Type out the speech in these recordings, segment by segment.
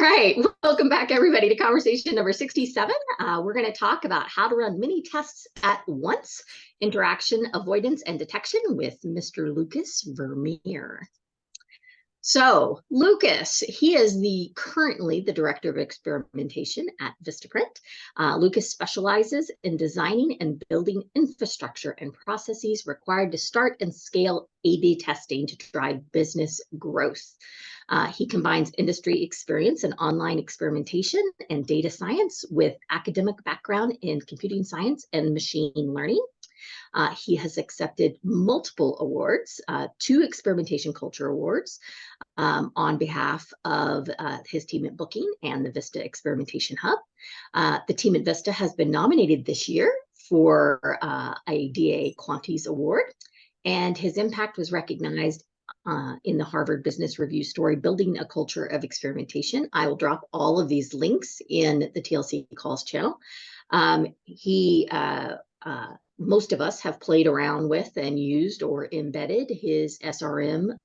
right, welcome back everybody to conversation number 67. We're going to talk about how to run many tests at once, interaction, avoidance, and detection with Mr. Lukas Vermeer. So Lukas, he is currently the director of experimentation at Vista. Lukas specializes in designing and building infrastructure and processes required to start and scale A/B testing to drive business growth. He combines industry experience in online experimentation and data science with academic background in computing science and machine learning. He has accepted multiple awards, 2 experimentation culture awards on behalf of his team at Booking and the Vista Experimentation Hub. The team at Vista has been nominated this year for a DA Quanti's Award, and his impact was recognized in the Harvard Business Review story, Building a Culture of Experimentation. I will drop all of these links in the TLC Calls channel. Most of us have played around with and used or embedded his SRM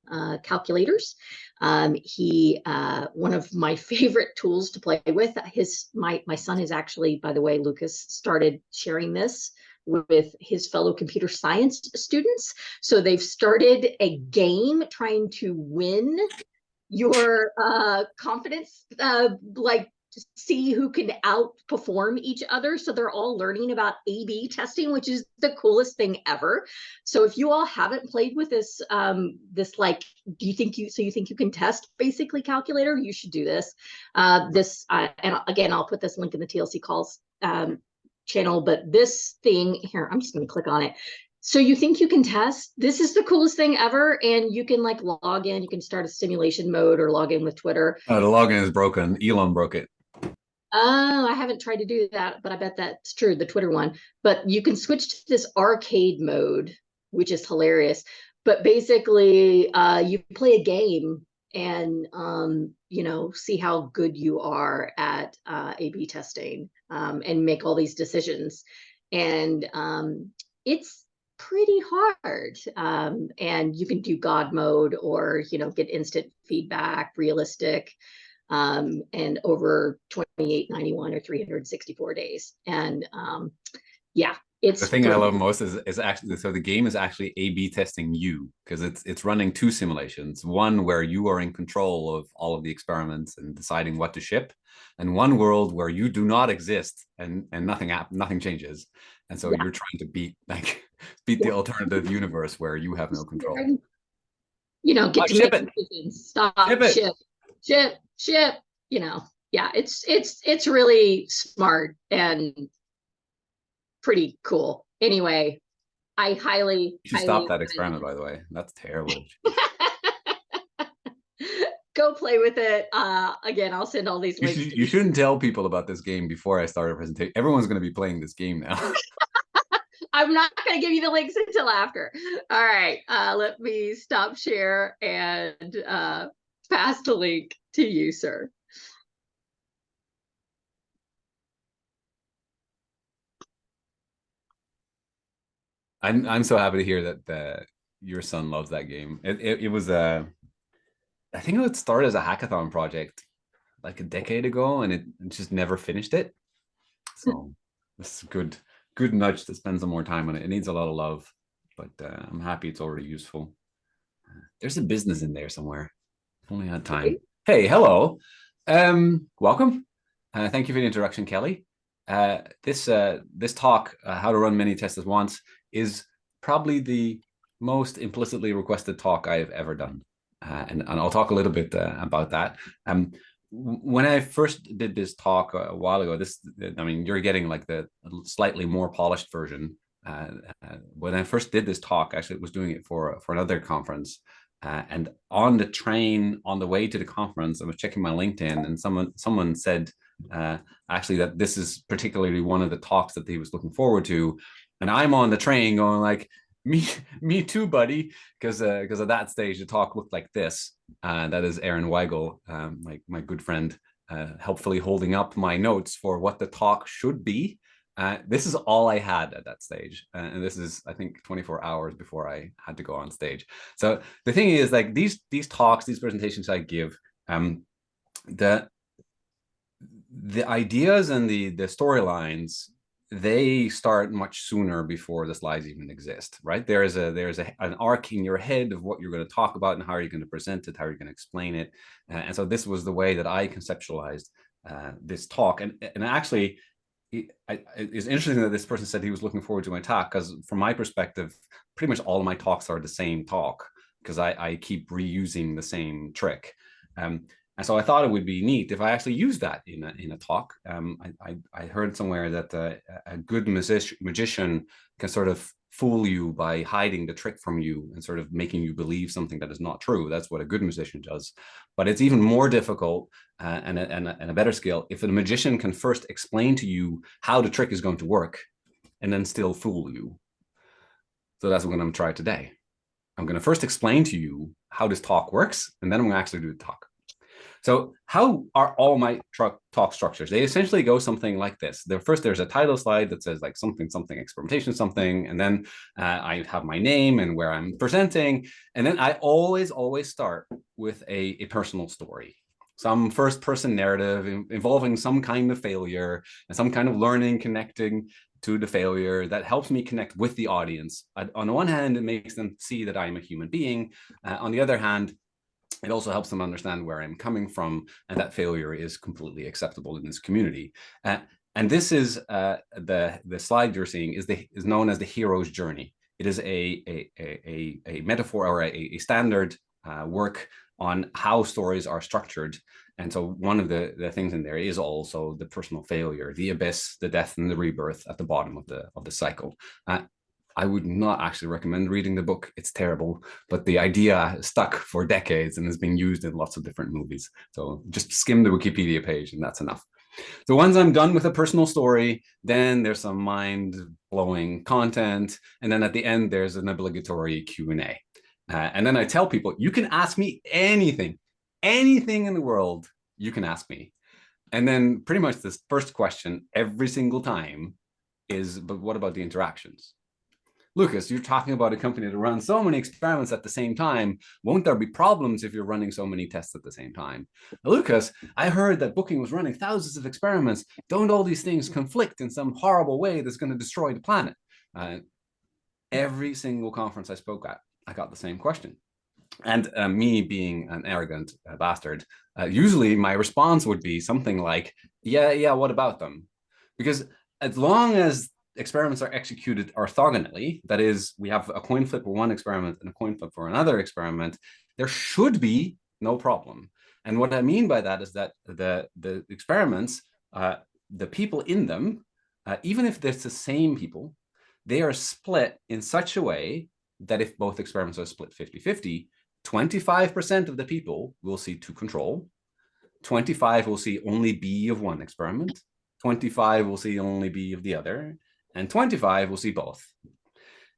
calculators. One of my favorite tools to play with. My son is actually, by the way, Lukas started sharing this with his fellow computer science students. So they've started a game trying to win your confidence, like see who can outperform each other. So they're all learning about A/B testing, which is the coolest thing ever. So if you all haven't played with this, like, you think you can test basically calculator, you should do this. And again, I'll put this link in the TLC calls channel, but this thing here, I'm just going to click on it. So you think you can test? This is the coolest thing ever. And you can like log in, you can start a simulation mode or log in with Twitter. The login is broken. Elon broke it. Oh, I haven't tried to do that, but I bet that's true, the Twitter one. But you can switch to this arcade mode, which is hilarious. But basically, you play a game and, see how good you are at A/B testing and make all these decisions. And it's pretty hard. And you can do God mode or, get instant feedback, realistic, and over 28, 91 or 364 days. And yeah, it's the thing I love most is actually, so the game is actually A/B testing you, because it's running 2 simulations, one where you are in control of all of the experiments and deciding what to ship, and one world where you do not exist and nothing changes. And so you're trying to beat the alternative universe where you have no control. Get to make decisions. Stop, ship, yeah, it's really smart and pretty cool. Anyway, I highly stop that experiment, by the way. That's terrible. Go play with it. Again, I'll send all these links. You shouldn't tell people about this game before I start a presentation. Everyone's going to be playing this game now. I'm not going to give you the links until after. All right, let me stop share and pass the link to you, sir. I'm so happy to hear that your son loves that game. It was I think it started as a hackathon project like a decade ago, and it just never finished it. So this is good nudge to spend some more time on it. It needs a lot of love, but I'm happy it's already useful. There's a business in there somewhere. If only I had time. Hey, hello. Welcome. Thank you for the introduction, Kelly. This talk, how to run many tests at once, is probably the most implicitly requested talk I have ever done. And I'll talk a little bit about that. When I first did this talk a while ago, you're getting like the slightly more polished version. When I first did this talk, actually, I was doing it for another conference. And on the train, on the way to the conference, I was checking my LinkedIn, and someone said actually that this is particularly one of the talks that he was looking forward to. And I'm on the train going like, me too, buddy, because at that stage the talk looked like this. That is Aaron Weigel, my good friend, helpfully holding up my notes for what the talk should be. This is all I had at that stage, and this is, I think, 24 hours before I had to go on stage. So the thing is, like, these talks, these presentations I give, the the ideas and the storylines, they start much sooner before the slides even exist, right? There's an arc in your head of what you're going to talk about and how you're going to present it, how you're going to explain it. And so this was the way that I conceptualized this talk. And actually, it's interesting that this person said he was looking forward to my talk, because from my perspective, pretty much all of my talks are the same talk, because I keep reusing the same trick. And so I thought it would be neat if I actually used that in a talk. I heard somewhere that a good magician can sort of fool you by hiding the trick from you and sort of making you believe something that is not true. That's what a good magician does. But it's even more difficult and a better skill if a magician can first explain to you how the trick is going to work and then still fool you. So that's what I'm going to try today. I'm going to first explain to you how this talk works, and then I'm going to actually do the talk. So how are all my talk structures? They essentially go something like this. First, there's a title slide that says like something, something, experimentation, something. And then I have my name and where I'm presenting. And then I always start with a personal story. Some first person narrative involving some kind of failure and some kind of learning connecting to the failure that helps me connect with the audience. On the one hand, it makes them see that I'm a human being. On the other hand, it also helps them understand where I'm coming from and that failure is completely acceptable in this community. And this is the slide you're seeing is known as the hero's journey. It is a metaphor or a standard work on how stories are structured. And so one of the things in there is also the personal failure, the abyss, the death, and the rebirth at the bottom of the cycle. I would not actually recommend reading the book. It's terrible, but the idea stuck for decades and has been used in lots of different movies. So just skim the Wikipedia page and that's enough. So once I'm done with a personal story, then there's some mind-blowing content. And then at the end, there's an obligatory Q&A. And then I tell people, you can ask me anything in the world, you can ask me. And then pretty much this first question every single time is, but what about the interactions? Lukas, you're talking about a company that runs so many experiments at the same time. Won't there be problems if you're running so many tests at the same time? Now, Lukas, I heard that Booking was running thousands of experiments. Don't all these things conflict in some horrible way that's going to destroy the planet? Every single conference I spoke at, I got the same question. And me being an arrogant bastard, usually my response would be something like, yeah, what about them? Because as long as experiments are executed orthogonally, that is, we have a coin flip for one experiment and a coin flip for another experiment, there should be no problem. And what I mean by that is that the experiments, the people in them, even if it's the same people, they are split in such a way that if both experiments are split 50-50, 25% of the people will see to control, 25 will see only B of one experiment, 25 will see only B of the other, and 25 will see both.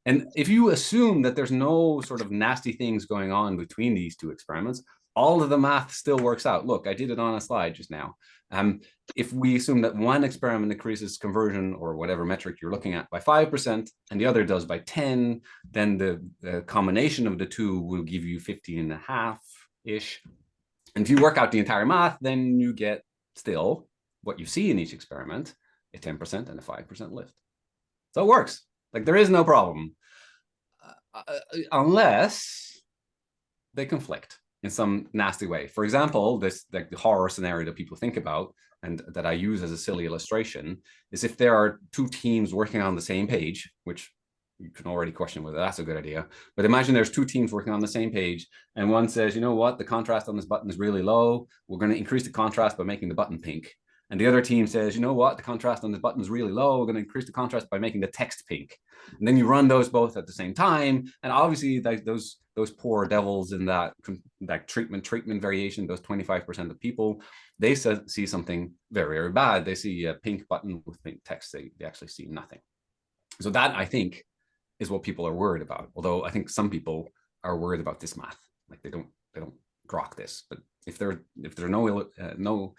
And if you assume that there's no sort of nasty things going on between these two experiments, all of the math still works out. Look, I did it on a slide just now. If we assume that one experiment increases conversion or whatever metric you're looking at by 5% and the other does by 10, then the combination of the two will give you 15.5-ish. And if you work out the entire math, then you get still what you see in each experiment, a 10% and a 5% lift. So it works. Like there is no problem unless they conflict in some nasty way. For example, this like the horror scenario that people think about and that I use as a silly illustration is if there are two teams working on the same page, which you can already question whether that's a good idea. But imagine there's two teams working on the same page and one says, you know what, the contrast on this button is really low. We're going to increase the contrast by making the button pink. And the other team says, you know what, the contrast on this button is really low. We're going to increase the contrast by making the text pink. And then you run those both at the same time. And obviously those poor devils in that treatment variation, those 25% of people, they see something very, very bad. They see a pink button with pink text. They actually see nothing. So that, I think, is what people are worried about. Although I think some people are worried about this math. Like they don't grok this. But if there are no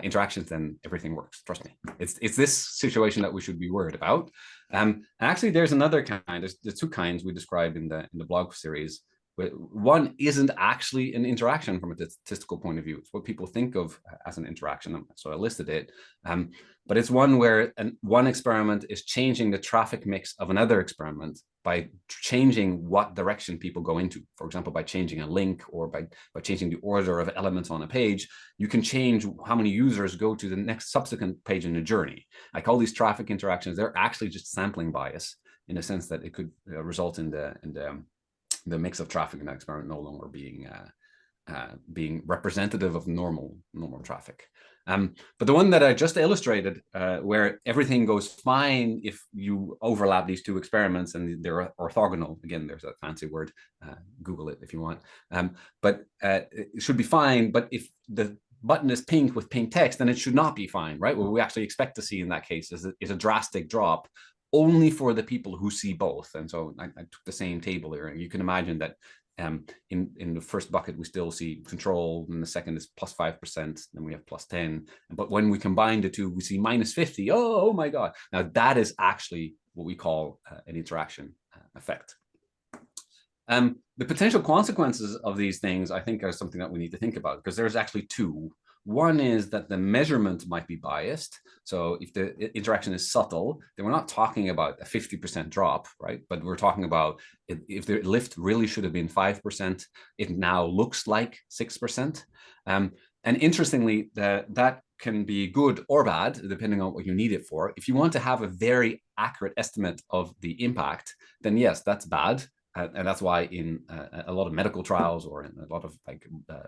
interactions, then everything works. Trust me. It's this situation that we should be worried about. And actually, there's another kind. There's two kinds we describe in the blog series. One isn't actually an interaction from a statistical point of view. It's what people think of as an interaction. So I listed it. But it's one where one experiment is changing the traffic mix of another experiment by changing what direction people go into. For example, by changing a link or by changing the order of elements on a page, you can change how many users go to the next subsequent page in the journey. I call these traffic interactions, they're actually just sampling bias in the sense that it could result in the mix of traffic in that experiment no longer being representative of normal traffic. But the one that I just illustrated, where everything goes fine if you overlap these two experiments and they're orthogonal. Again, there's a fancy word. Google it if you want. But it should be fine. But if the button is pink with pink text, then it should not be fine, right? What we actually expect to see in that case is a drastic drop only for the people who see both. And so I took the same table here, and you can imagine that in the first bucket, we still see control, and the second is plus 5%, then we have plus 10. But when we combine the two, we see minus 50. Oh my God. Now that is actually what we call an interaction effect. The potential consequences of these things, I think, are something that we need to think about, because there's actually two. One is that the measurement might be biased. So if the interaction is subtle, then we're not talking about a 50% drop, right? But we're talking about if the lift really should have been 5%, it now looks like 6%. And interestingly, that can be good or bad, depending on what you need it for. If you want to have a very accurate estimate of the impact, then yes, that's bad. And that's why in a lot of medical trials or in a lot of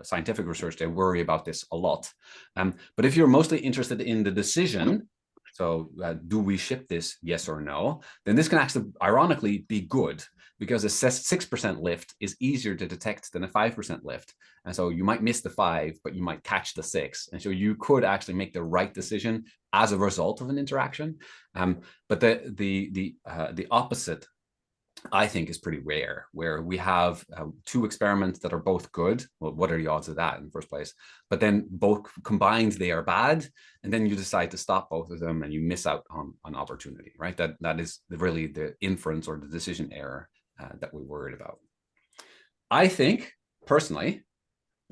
scientific research, they worry about this a lot. But if you're mostly interested in the decision, so do we ship this, yes or no, then this can actually ironically be good, because a 6% lift is easier to detect than a 5% lift. And so you might miss the 5, but you might catch the 6. And so you could actually make the right decision as a result of an interaction. But the opposite, I think, is pretty rare, where we have two experiments that are both good. Well, what are the odds of that in the first place? But then both combined, they are bad. And then you decide to stop both of them and you miss out on opportunity, right? That is really the inference or the decision error that we're worried about. I think, personally,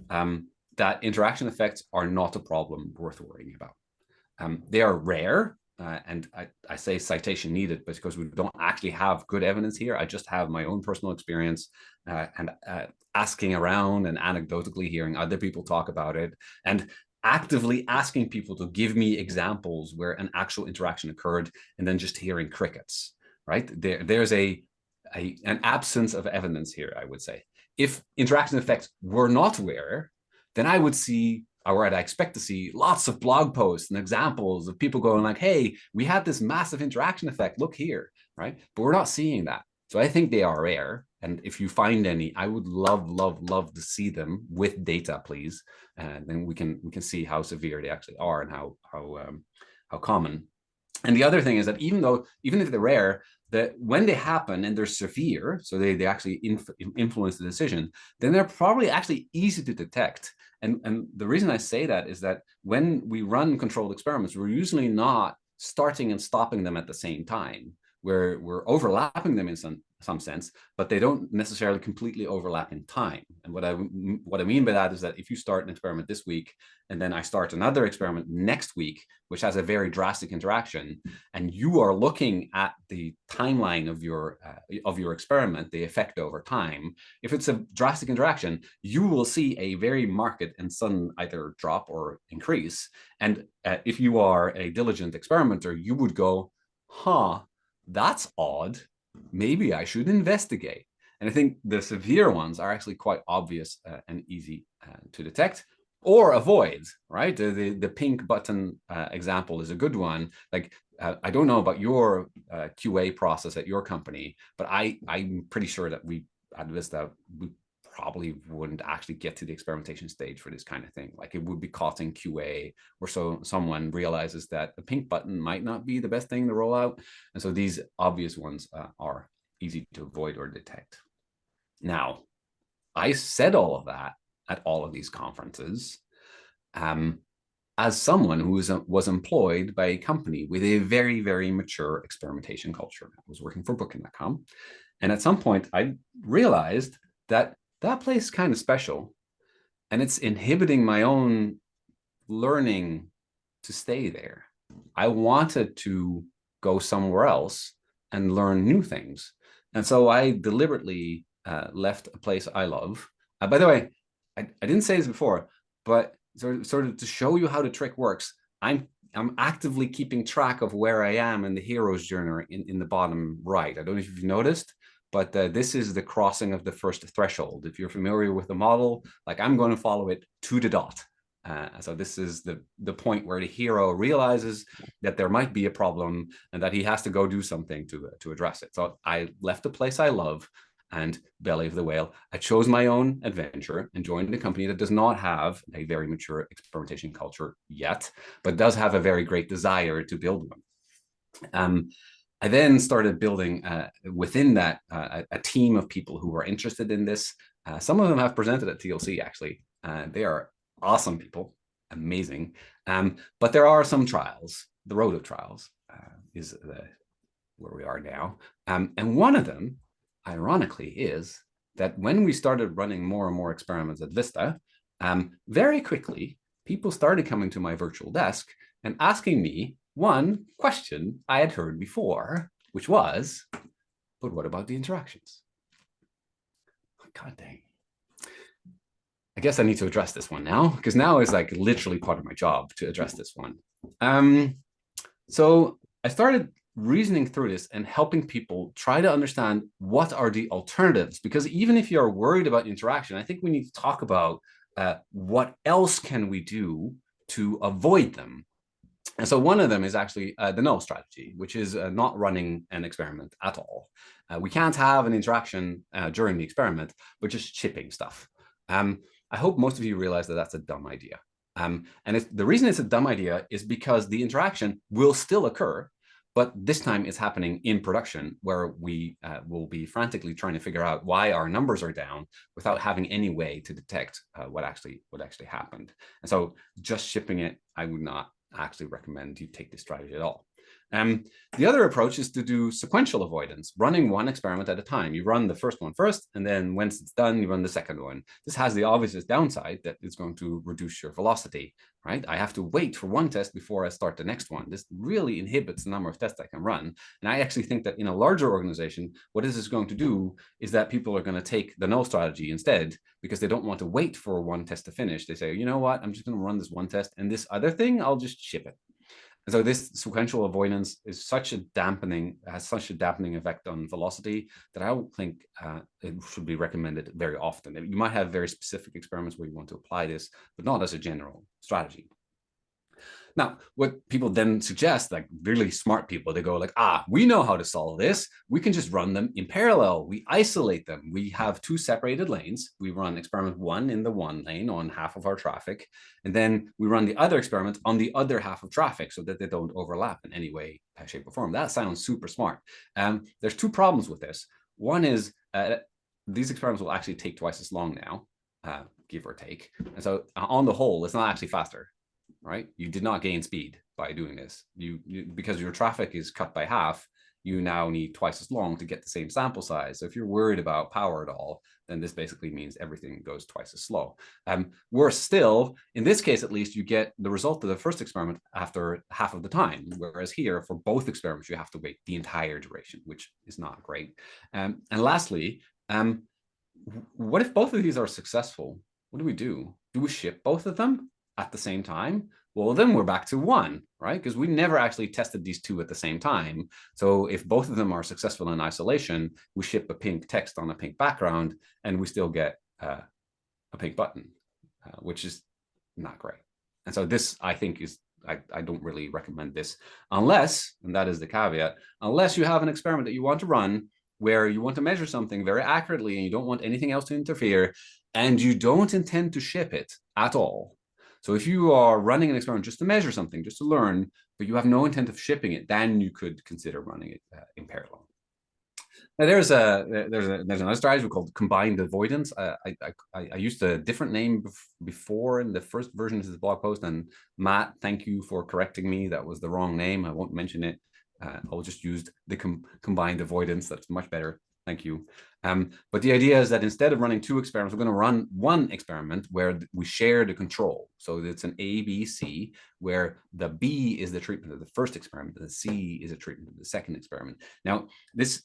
that interaction effects are not a problem worth worrying about. They are rare. And I say citation needed because we don't actually have good evidence here. I just have my own personal experience and asking around and anecdotally hearing other people talk about it, and actively asking people to give me examples where an actual interaction occurred, and then just hearing crickets, right? There's an absence of evidence here, I would say. If interaction effects were not rare, then I would see, or I'd expect to see, lots of blog posts and examples of people going like, hey, we had this massive interaction effect, look here, right? But we're not seeing that. So I think they are rare. And if you find any, I would love to see them with data, please. And then we can see how severe they actually are and how common. And the other thing is that even if they're rare, that when they happen and they're severe, so they actually influence the decision, then they're probably actually easy to detect. And the reason I say that is that when we run controlled experiments, we're usually not starting and stopping them at the same time. We're overlapping them in some sense, but they don't necessarily completely overlap in time. And what I mean by that is that if you start an experiment this week, and then I start another experiment next week, which has a very drastic interaction, and you are looking at the timeline of your experiment, the effect over time, if it's a drastic interaction, you will see a very marked and sudden either drop or increase. And if you are a diligent experimenter, you would go, that's odd. Maybe I should investigate. And I think the severe ones are actually quite obvious and easy to detect or avoid, right? The pink button example is a good one. Like, I don't know about your QA process at your company, but I'm pretty sure that we at Vista, we probably wouldn't actually get to the experimentation stage for this kind of thing. Like, it would be caught in QA, or so someone realizes that the pink button might not be the best thing to roll out. And so these obvious ones are easy to avoid or detect. Now, I said all of that at all of these conferences as someone who was employed by a company with a very, very mature experimentation culture. I was working for Booking.com. And at some point, I realized that that place is kind of special, and it's inhibiting my own learning to stay there. I wanted to go somewhere else and learn new things. And so I deliberately left a place I love. By the way, I didn't say this before, but sort of to show you how the trick works, I'm actively keeping track of where I am in the hero's journey in the bottom right. I don't know if you've noticed, but this is the crossing of the first threshold. If you're familiar with the model, like I'm going to follow it to the dot. So this is the point where the hero realizes that there might be a problem and that he has to go do something to address it. So I left a place I love and belly of the whale. I chose my own adventure and joined a company that does not have a very mature experimentation culture yet, but does have a very great desire to build one. I then started building within that a team of people who were interested in this. Some of them have presented at TLC, actually. They are awesome people, amazing. But there are some trials. The road of trials is where we are now. And one of them, ironically, is that when we started running more and more experiments at Vista, very quickly, people started coming to my virtual desk and asking me one question I had heard before, which was, but what about the interactions? God dang. I guess I need to address this one now, because now is like literally part of my job to address this one. So I started reasoning through this and helping people try to understand what are the alternatives, because even if you're worried about interaction, I think we need to talk about what else can we do to avoid them. And so one of them is actually the null strategy, which is not running an experiment at all. We can't have an interaction during the experiment, but just shipping stuff. I hope most of you realize that that's a dumb idea. And the reason it's a dumb idea is because the interaction will still occur, but this time it's happening in production, where we will be frantically trying to figure out why our numbers are down without having any way to detect what actually happened. And so just shipping it, I would not actually recommend you take this strategy at all. The other approach is to do sequential avoidance, running one experiment at a time. You run the first one first, and then once it's done, you run the second one. This has the obvious downside that it's going to reduce your velocity, right? I have to wait for one test before I start the next one. This really inhibits the number of tests I can run. And I actually think that in a larger organization, what this is going to do is that people are going to take the null strategy instead, because they don't want to wait for one test to finish. They say, you know what, I'm just going to run this one test, and this other thing, I'll just ship it. And so this sequential avoidance is has such a dampening effect on velocity that I don't think it should be recommended very often. You might have very specific experiments where you want to apply this, but not as a general strategy. Now, what people then suggest, like really smart people, they go like, we know how to solve this. We can just run them in parallel. We isolate them. We have two separated lanes. We run experiment one in the one lane on half of our traffic. And then we run the other experiment on the other half of traffic so that they don't overlap in any way, shape, or form. That sounds super smart. There's two problems with this. One is these experiments will actually take twice as long now, give or take. And so on the whole, it's not actually faster. Right? You did not gain speed by doing this. You because your traffic is cut by half, you now need twice as long to get the same sample size. So if you're worried about power at all, then this basically means everything goes twice as slow. Worse still, in this case, at least, you get the result of the first experiment after half of the time, whereas here, for both experiments, you have to wait the entire duration, which is not great. And lastly, what if both of these are successful? What do we do? Do we ship both of them at the same time? Well, then we're back to one, right? Because we never actually tested these two at the same time. So if both of them are successful in isolation, we ship a pink text on a pink background, and we still get a pink button, which is not great. And so this, I think, is, I don't really recommend this unless, and that is the caveat, unless you have an experiment that you want to run where you want to measure something very accurately and you don't want anything else to interfere, and you don't intend to ship it at all. So if you are running an experiment just to measure something, just to learn, but you have no intent of shipping it, then you could consider running it in parallel. Now there's another strategy called combined avoidance. I used a different name before in the first version of this blog post, and Matt, thank you for correcting me. That was the wrong name. I won't mention it. I'll just use the combined avoidance. That's much better. Thank you. But the idea is that instead of running 2 experiments, we're going to run 1 experiment where we share the control. So it's an A, B, C, where the B is the treatment of the first experiment, and the C is a treatment of the second experiment. Now, this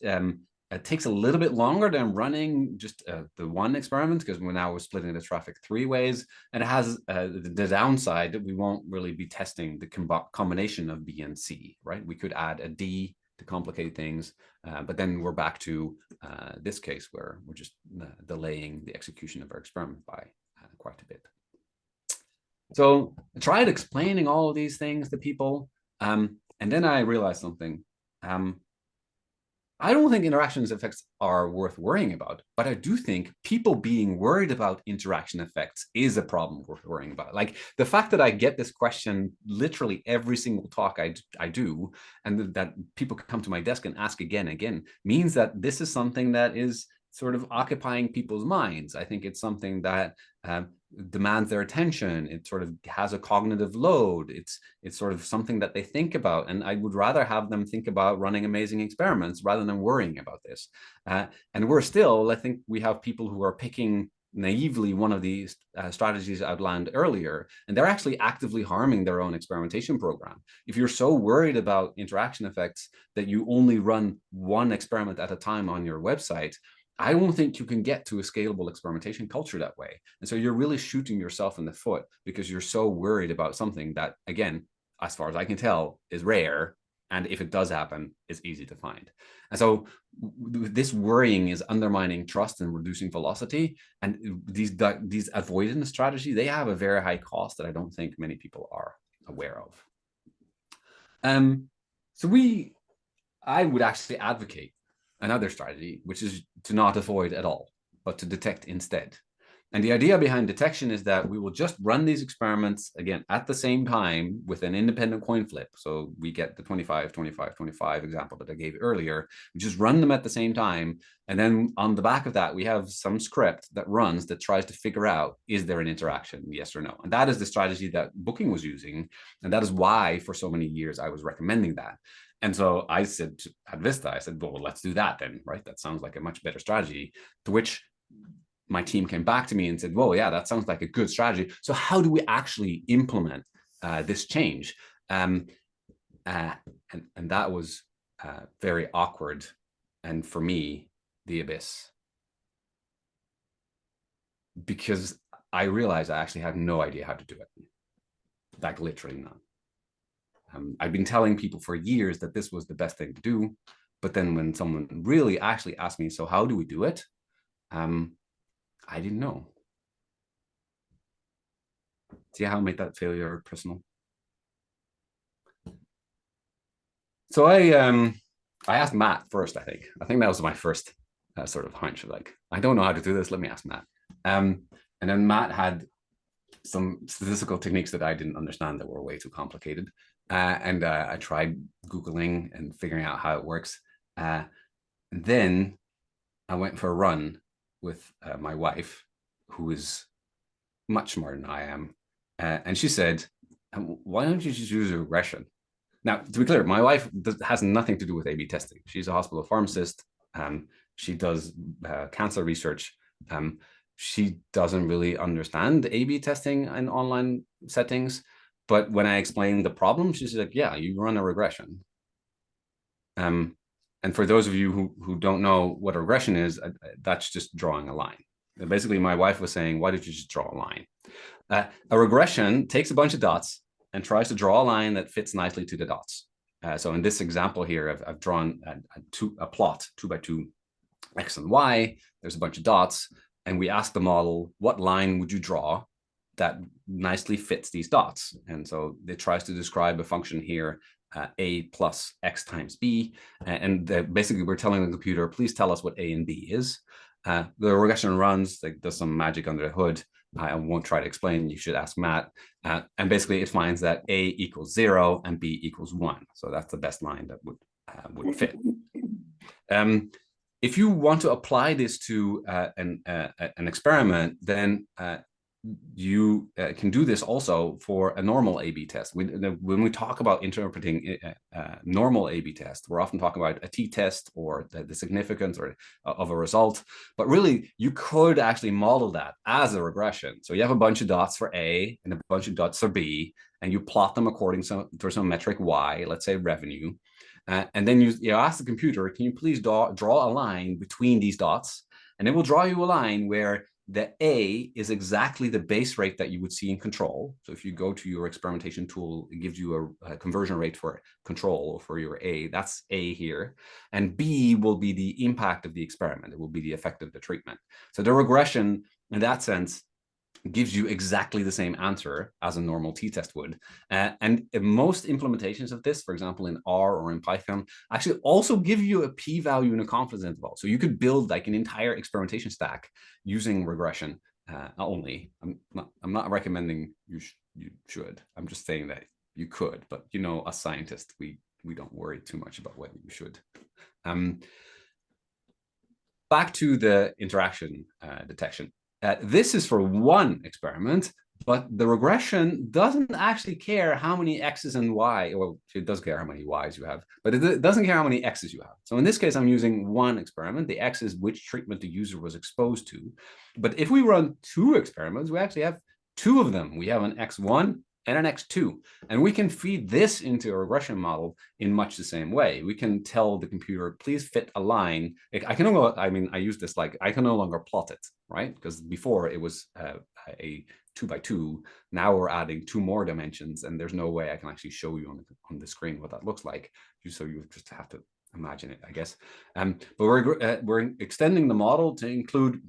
it takes a little bit longer than running just the 1 experiment, because we're splitting the traffic 3 ways, and it has the downside that we won't really be testing the combination of B and C, right? We could add a D to complicate things, but then we're back to this case where we're just delaying the execution of our experiment by quite a bit. So I tried explaining all of these things to people, and then I realized something. I don't think interaction effects are worth worrying about, but I do think people being worried about interaction effects is a problem worth worrying about. Like the fact that I get this question literally every single talk I do, and that people come to my desk and ask again and again, means that this is something that is sort of occupying people's minds. I think it's something that demands their attention. It sort of has a cognitive load. It's sort of something that they think about. And I would rather have them think about running amazing experiments rather than worrying about this. And we're still, I think we have people who are picking naively one of these strategies outlined earlier, and they're actually actively harming their own experimentation program. If you're so worried about interaction effects that you only run 1 experiment at a time on your website, I don't think you can get to a scalable experimentation culture that way. And so you're really shooting yourself in the foot because you're so worried about something that, again, as far as I can tell, is rare. And if it does happen, it's easy to find. And so this worrying is undermining trust and reducing velocity. And these avoidance strategies, they have a very high cost that I don't think many people are aware of. I would actually advocate another strategy, which is to not avoid at all, but to detect instead. And the idea behind detection is that we will just run these experiments again at the same time with an independent coin flip. So we get the 25, 25, 25 example that I gave earlier. We just run them at the same time. And then on the back of that, we have some script that runs that tries to figure out, is there an interaction, yes or no? And that is the strategy that Booking was using. And that is why for so many years I was recommending that. And so I said at Vista, I said, well, let's do that then, right? That sounds like a much better strategy. To which my team came back to me and said, well, yeah, that sounds like a good strategy. So how do we actually implement this change? And that was very awkward. And for me, the abyss. Because I realized I actually had no idea how to do it. Like literally none. I've been telling people for years that this was the best thing to do. But then when someone really actually asked me, so how do we do it? I didn't know. See how I made that failure personal? So I asked Matt first, I think. I think that was my first sort of hunch of like, I don't know how to do this. Let me ask Matt. And then Matt had some statistical techniques that I didn't understand that were way too complicated. And I tried Googling and figuring out how it works. And then I went for a run with my wife, who is much smarter than I am. And she said, why don't you just use a regression? Now, to be clear, my wife has nothing to do with A/B testing. She's a hospital pharmacist. She does cancer research. She doesn't really understand A/B testing in online settings. But when I explained the problem, she's like, yeah, you run a regression. And for those of you who don't know what a regression is, that's just drawing a line. And basically, my wife was saying, why don't you just draw a line? A regression takes a bunch of dots and tries to draw a line that fits nicely to the dots. So in this example here, I've drawn a plot 2x2 X and Y. There's a bunch of dots. And we ask the model, what line would you draw that nicely fits these dots? And so it tries to describe a function here, a plus x times b. And basically, we're telling the computer, please tell us what a and b is. The regression runs, like, does some magic under the hood. I won't try to explain. You should ask Matt. And basically, it finds that a equals 0 and b equals 1. So that's the best line that would fit. If you want to apply this to an experiment, then you can do this also for a normal A/B test. When we talk about interpreting normal A/B tests, we're often talking about a t-test or the significance or of a result. But really, you could actually model that as a regression. So you have a bunch of dots for A and a bunch of dots for B, and you plot them according to some metric Y, let's say revenue. And then you ask the computer, can you please draw a line between these dots? And it will draw you a line where the A is exactly the base rate that you would see in control. So if you go to your experimentation tool, it gives you a conversion rate for control for your A. That's A here. And B will be the impact of the experiment. It will be the effect of the treatment. So the regression, in that sense, gives you exactly the same answer as a normal t-test would. And most implementations of this, for example, in R or in Python, actually also give you a p-value and a confidence interval. So you could build like an entire experimentation stack using regression only. I'm not recommending you should. I'm just saying that you could, but you know, as scientists, we don't worry too much about whether you should. Back to the interaction detection. This is for one experiment, but the regression doesn't actually care how many X's and Y, well, it does care how many Y's you have, but it doesn't care how many X's you have. So in this case, I'm using one experiment. The X is which treatment the user was exposed to. But if we run two experiments, we actually have two of them. We have an X1 and an X2. And we can feed this into a regression model in much the same way. We can tell the computer, please fit a line. I use this like, I can no longer plot it, right? Because before it was a 2x2. Now we're adding two more dimensions, and there's no way I can actually show you on the screen what that looks like. So you just have to imagine it, I guess. But we're extending the model to include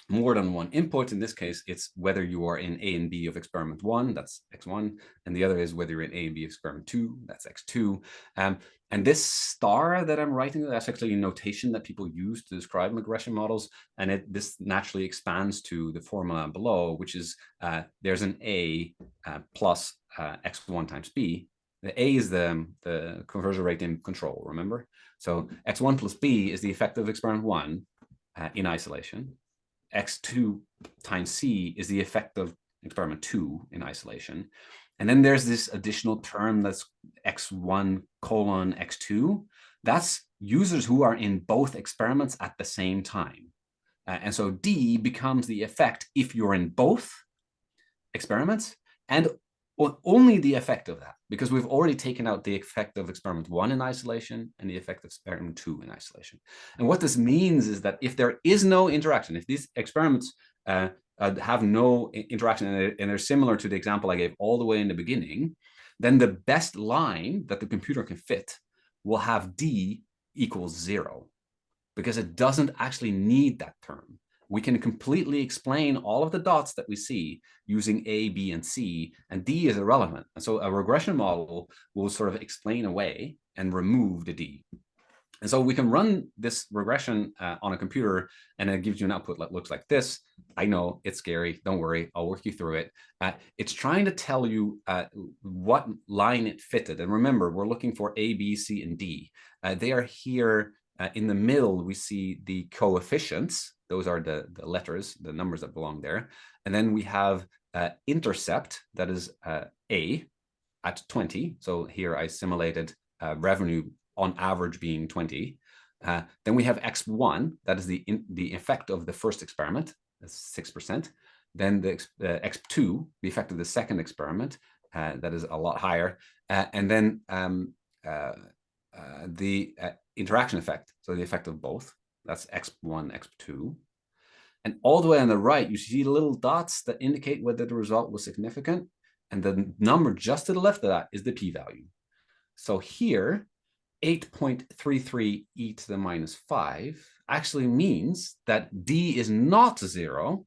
more than one input. In this case, it's whether you are in A and B of experiment 1, that's X1, and the other is whether you're in A and B of experiment 2, that's X2. And this star that I'm writing, that's actually a notation that people use to describe regression models, and this naturally expands to the formula below, which is there's an A plus X1 times B. The A is the conversion rate in control, remember? So X1 plus B is the effect of experiment 1 in isolation. X2 times C is the effect of experiment 2 in isolation. And then there's this additional term that's X1 colon X2. That's users who are in both experiments at the same time. And so D becomes the effect if you're in both experiments, and only the effect of that, because we've already taken out the effect of experiment 1 in isolation and the effect of experiment 2 in isolation. And what this means is that if there is no interaction, if these experiments have no interaction and they're similar to the example I gave all the way in the beginning, then the best line that the computer can fit will have D equals 0, because it doesn't actually need that term. We can completely explain all of the dots that we see using A, B, and C, and D is irrelevant. And so a regression model will sort of explain away and remove the D. And so we can run this regression on a computer, and it gives you an output that looks like this. I know it's scary. Don't worry. I'll work you through it. It's trying to tell you what line it fitted. And remember, we're looking for A, B, C, and D. They are here in the middle. We see the coefficients. Those are the letters, the numbers that belong there. And then we have intercept, that is A at 20. So here I simulated revenue on average being 20. Then we have X1, that is the effect of the first experiment, that's 6%. Then the X2, the effect of the second experiment, that is a lot higher. And then the interaction effect, so the effect of both, that's X1, X2. And all the way on the right, you see the little dots that indicate whether the result was significant. And the number just to the left of that is the p-value. So here, 8.33 e to the minus 5 actually means that D is not 0.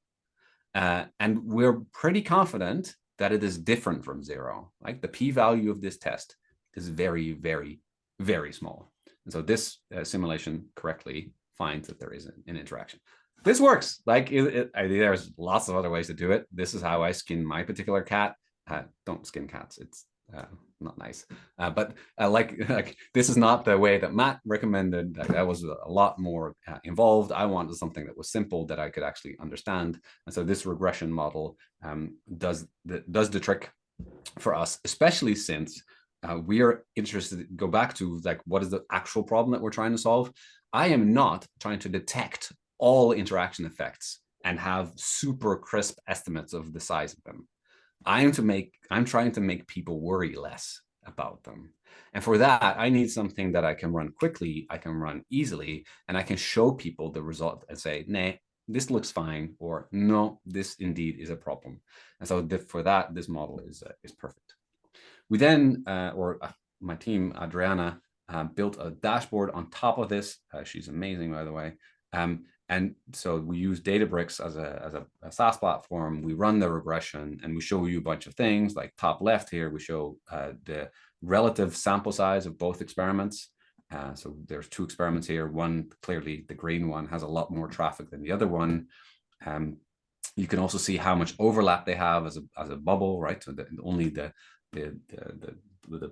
And we're pretty confident that it is different from 0. Like the p-value of this test is very, very, very small. And so this simulation correctly finds that there is an interaction. This works. Like there's lots of other ways to do it. This is how I skin my particular cat. Don't skin cats. not nice. But like this is not the way that Matt recommended. That was a lot more involved. I wanted something that was simple that I could actually understand. And so this regression model does the trick for us, especially since we are interested. Go back to like, what is the actual problem that we're trying to solve? I am not trying to detect all interaction effects and have super crisp estimates of the size of them. I'm trying to make people worry less about them. And for that, I need something that I can run quickly, I can run easily, and I can show people the result and say, nah, this looks fine, or no, this indeed is a problem. And so for that, this model is perfect. We then, my team, Adriana, built a dashboard on top of this. She's amazing, by the way. And so we use Databricks as a SaaS platform. We run the regression and we show you a bunch of things. Like top left here, we show the relative sample size of both experiments. So there's two experiments here. One, clearly the green one, has a lot more traffic than the other one. You can also see how much overlap they have as a bubble, right? So only the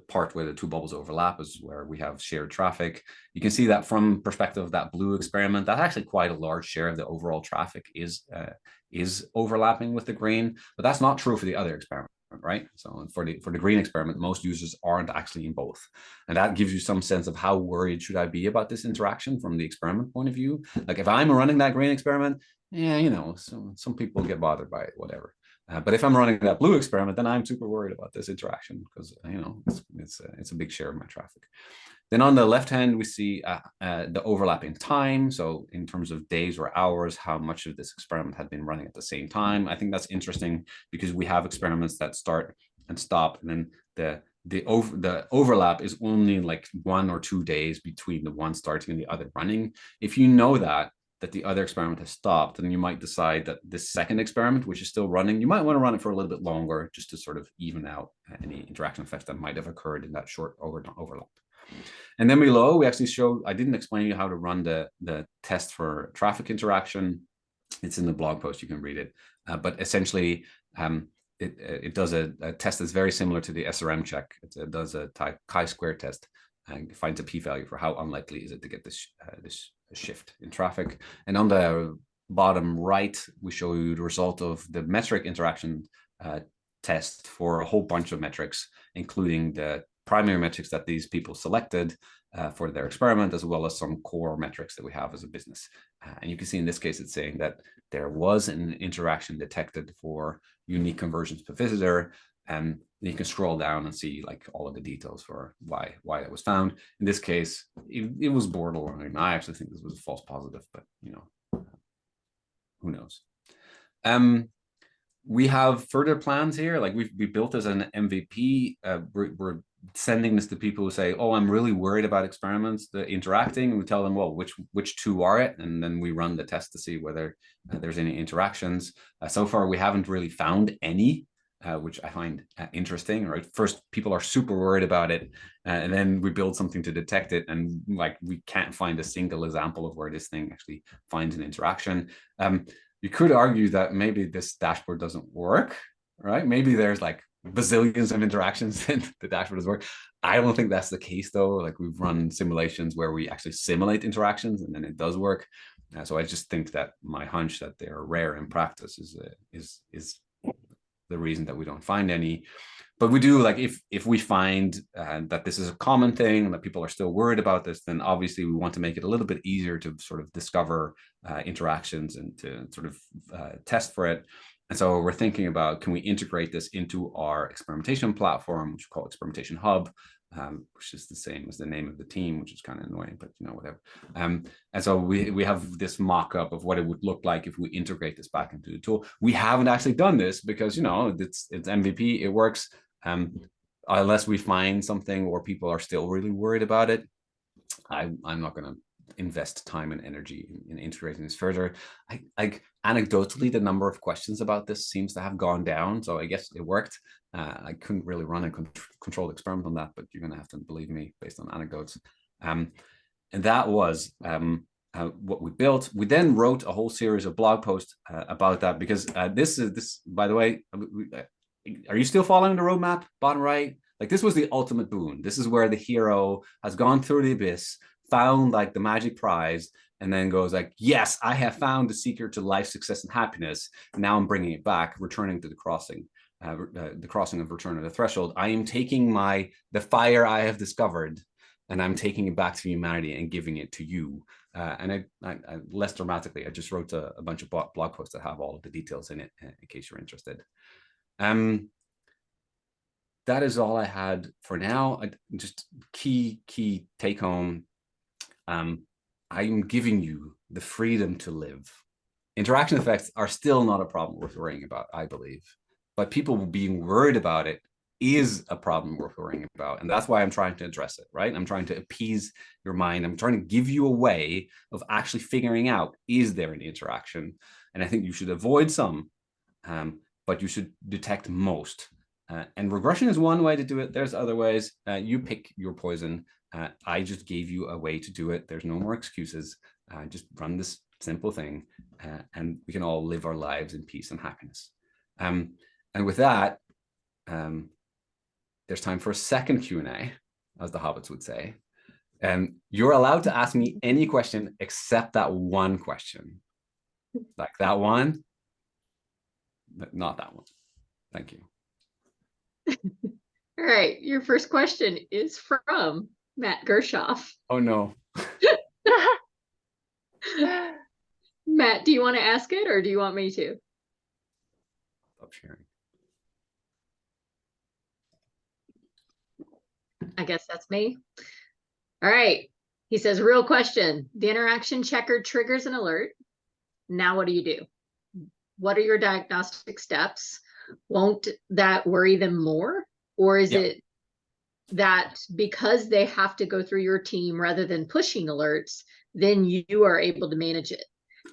part where the two bubbles overlap is where we have shared traffic. You can see that from perspective of that blue experiment, that's actually quite a large share of the overall traffic is overlapping with the green, but that's not true for the other experiment, right? So for the green experiment, most users aren't actually in both. And that gives you some sense of how worried should I be about this interaction from the experiment point of view. Like if I'm running that green experiment, yeah, you know, some people get bothered by it, whatever. But if I'm running that blue experiment, then I'm super worried about this interaction because, you know, it's a big share of my traffic. Then on the left hand, we see the overlap in time. So in terms of days or hours, how much of this experiment had been running at the same time. I think that's interesting because we have experiments that start and stop, and then the overlap is only like 1 or 2 days between the one starting and the other running. If you know that the other experiment has stopped, and you might decide that this second experiment, which is still running, you might want to run it for a little bit longer just to sort of even out any interaction effects that might have occurred in that short overlap. And then below, we actually show, I didn't explain you how to run the test for traffic interaction. It's in the blog post, you can read it. But essentially, it does a test that's very similar to the SRM check. It does a chi-square test and finds a p-value for how unlikely is it to get this shift in traffic. And on the bottom right, we show you the result of the metric interaction test for a whole bunch of metrics, including the primary metrics that these people selected for their experiment, as well as some core metrics that we have as a business. And you can see in this case, it's saying that there was an interaction detected for unique conversions per visitor. And you can scroll down and see like all of the details for why that was found. In this case, it was borderline. I actually think this was a false positive, but you know, who knows? We have further plans here. Like we built as an MVP. We're sending this to people who say, "Oh, I'm really worried about experiments, the interacting." And we tell them, "Well, which two are it?" And then we run the test to see whether there's any interactions. So far, we haven't really found any. Which I find interesting, right? First, people are super worried about it, and then we build something to detect it, and like we can't find a single example of where this thing actually finds an interaction. You could argue that maybe this dashboard doesn't work, right? Maybe there's like bazillions of interactions and the dashboard doesn't work. I don't think that's the case though. Like we've run simulations where we actually simulate interactions and then it does work. So I just think that my hunch that they're rare in practice is the reason that we don't find any. But we do, like, if we find that this is a common thing and that people are still worried about this, then obviously we want to make it a little bit easier to sort of discover interactions and to sort of test for it. And so we're thinking about, can we integrate this into our experimentation platform, which we call Experimentation Hub, which is the same as the name of the team, which is kind of annoying, but you know, whatever. And so we have this mock-up of what it would look like if we integrate this back into the tool. We haven't actually done this because, you know, it's MVP, it works. Unless we find something or people are still really worried about it, I'm not going to invest time and energy in integrating this further. I anecdotally, the number of questions about this seems to have gone down, so I guess it worked. I couldn't really run a controlled experiment on that, but you're going to have to believe me based on anecdotes. And that was what we built. We then wrote a whole series of blog posts about that, because this, by the way, are you still following the roadmap? Bottom right, Like this was the ultimate boon. This is where the hero has gone through the abyss, found like the magic prize, and then goes like, yes, I have found the secret to life, success, and happiness. Now I'm bringing it back, returning to the crossing of Return of the Threshold. I am taking the fire I have discovered, and I'm taking it back to humanity and giving it to you. And I less dramatically, I just wrote a bunch of blog posts that have all of the details in it, in case you're interested. That is all I had for now. Just key take home. I'm giving you the freedom to live. Interaction effects are still not a problem worth worrying about, I believe. But people being worried about it is a problem worth worrying about. And that's why I'm trying to address it, right? I'm trying to appease your mind. I'm trying to give you a way of actually figuring out, is there an interaction? And I think you should avoid some, but you should detect most. And regression is one way to do it. There's other ways. You pick your poison. I just gave you a way to do it. There's no more excuses. Just run this simple thing, and we can all live our lives in peace and happiness. And with that, there's time for a second Q&A, as the hobbits would say. You're allowed to ask me any question except that one question. Like that one, but not that one. Thank you. All right, your first question is from Matt Gershoff. Oh no. Matt, do you want to ask it or do you want me to? Stop sharing. I guess that's me. All right. He says, real question. The interaction checker triggers an alert. Now what do you do? What are your diagnostic steps? Won't that worry them more? Or is it that because they have to go through your team rather than pushing alerts, then you are able to manage it?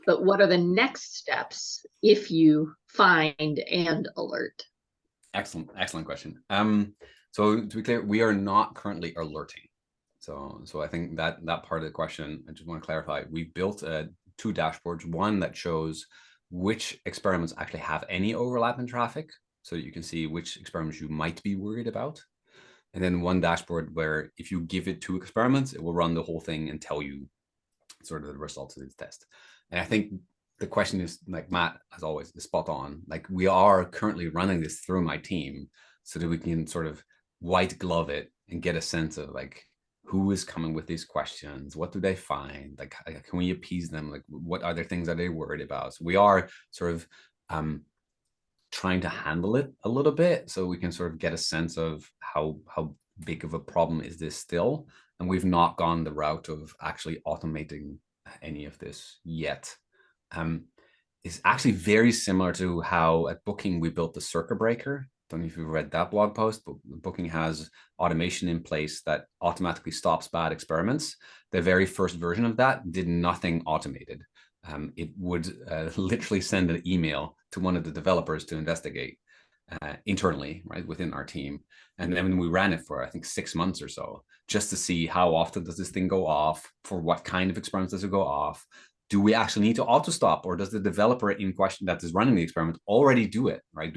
But what are the next steps if you find and alert? Excellent question. So to be clear, we are not currently alerting. So I think that part of the question, I just want to clarify. We built two dashboards, one that shows which experiments actually have any overlap in traffic, so that you can see which experiments you might be worried about. And then one dashboard where if you give it 2 experiments, it will run the whole thing and tell you sort of the results of this test. And I think the question is, like Matt, as always, is spot on. Like we are currently running this through my team so that we can sort of white glove it and get a sense of like, who is coming with these questions? What do they find? Like, can we appease them? Like, what other things are they worried about? So we are sort of trying to handle it a little bit so we can sort of get a sense of how big of a problem is this still. And we've not gone the route of actually automating any of this yet. It's actually very similar to how at Booking we built the circuit breaker. Don't know if you've read that blog post, but Booking has automation in place that automatically stops bad experiments. The very first version of that did nothing automated. It would literally send an email to one of the developers to investigate internally, right, within our team. And then we ran it for, I think, 6 months or so, just to see how often does this thing go off, for what kind of experiments does it go off, do we actually need to auto stop, or does the developer in question that is running the experiment already do it, right?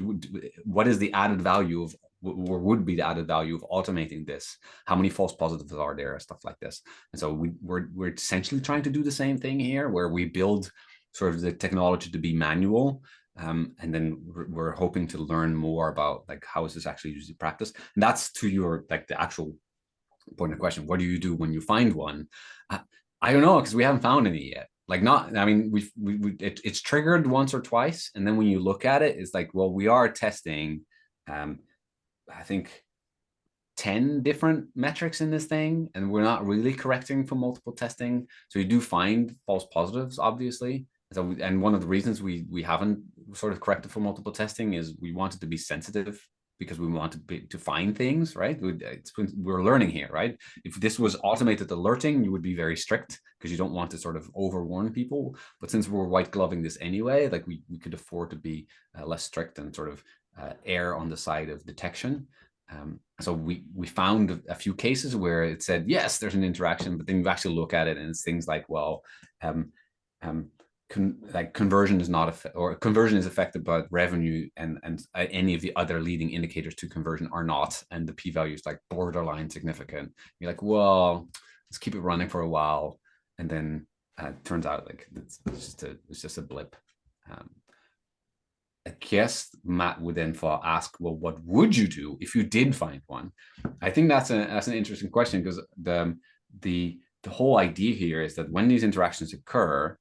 What is the added value of, or would be the added value of automating this? How many false positives are there, stuff like this? And so we're essentially trying to do the same thing here, where we build sort of the technology to be manual, and then we're hoping to learn more about like how is this actually used in practice. And that's to your like the actual point of question. What do you do when you find one? I don't know, because we haven't found any yet. Like not, I mean, it's triggered once or twice, and then when you look at it, it's like, well, we are testing, I think 10 different metrics in this thing, and we're not really correcting for multiple testing. So you do find false positives, obviously. So, and one of the reasons we haven't sort of corrected for multiple testing is we wanted to be sensitive, because we want to find things, right? We're learning here, right? If this was automated alerting, you would be very strict because you don't want to sort of overwarn people. But since we're white gloving this anyway, like we could afford to be less strict and sort of err on the side of detection. So we found a few cases where it said, yes, there's an interaction, but then you actually look at it and it's things like, well, conversion is not or conversion is affected, but revenue and any of the other leading indicators to conversion are not, and the p-value is like borderline significant. You're like, well, let's keep it running for a while, and then turns out like it's just a blip. I guess Matt would then ask, well, what would you do if you did find one? I think that's an interesting question, because the whole idea here is that when these interactions occur,